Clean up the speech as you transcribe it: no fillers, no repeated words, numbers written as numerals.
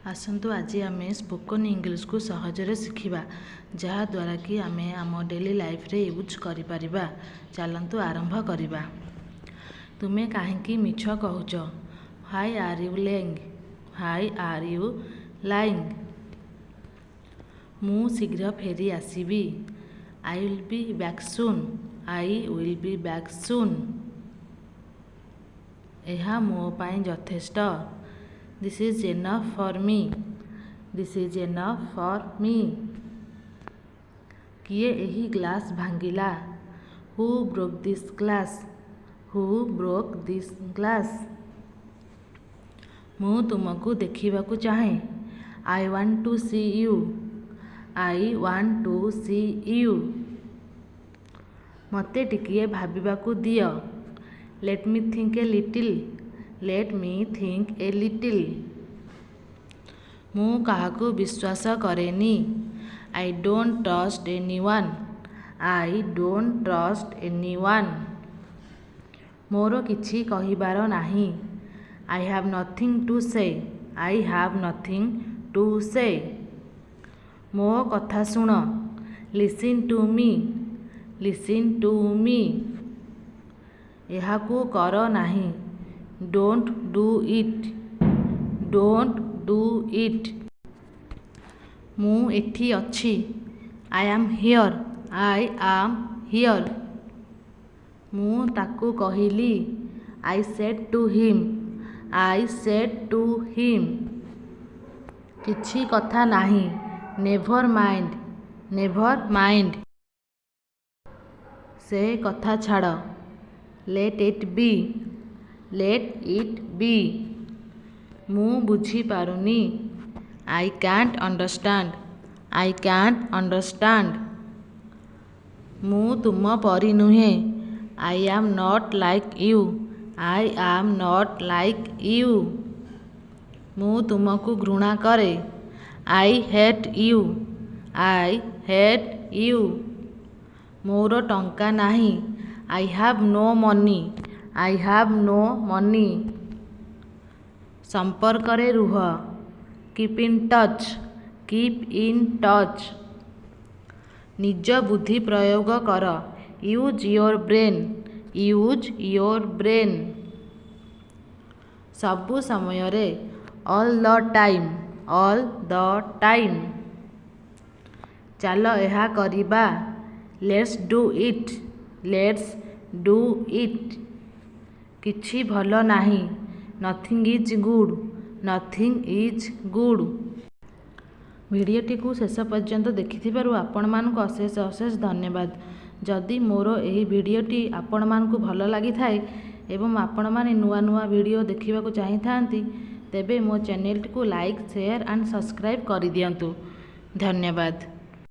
आसतु आज आम spoken English को सहजरे शिखा जहाद्वारा कि आम आम डेली लाइफ रे यूज करिपरिबा। चलतु आरंभ करिबा। तुमे काहेकि मिछ कहूच? Why are you lying? Why are you lying? मु शीघ्र फेरी आसीबी। I will be back soon. I will be back soon. यह मो पाई यथेष्ट। This is enough for me. This is enough for me. किए एही ग्लास भांगिला? Who broke this glass? Who broke this glass? मु तुमको देखिबाकू चाहे। I want to see you. I want to see you. मते टिकिए भाबिबाकू दियो। Let me think a little. Let me think a little. मु काहाकू विश्वास करेनी। I don't trust anyone. I don't trust anyone. मोर किछि कहिबार नाही। आई हैव नथिंग टू से। I have nothing to say. मो कथा सुन। Listen to me. Listen to me. एहाकू कर नाही। Don't do it. Don't do it. मु एठी अछि। I am here. I am here. मु ताकू कहिली। I said to him. I said to him. किछि कथा नाही। Never mind. Never mind. से कथा छाड़। Let it be. Let it be. मु बुझी पारुनी। I can't understand. I can't understand. मु तुम परी नुहे। आई am not like you. I am not like you. मु तुमको घृणा करे। I hate you. I hate you. मोर टंका नाही। I have no money. I have no money. संपर्क रे रुह। Keep in touch. Keep in touch. निज बुद्धि प्रयोग कर। Use your brain. Use your brain. सबु समय रे। All the time. All the time. चलो एहा करिबा। Let's do it. Let's do it. किछि भलो नाही। Nothing is good. Nothing is good. भिडियोटी को शेष पर्यंत देखिथिबारु आपण मानक अशेष अशेष धन्यवाद। जदि मोर एही भिडियोटी आपण मानक भलो लागि थाए एवं आपण माने नुआ नुआ भिडियो देखिबाकू चाहि थांती तेबे मो चैनल को लाइक शेयर एंड सब्सक्राइब करि दियंतु। धन्यवाद।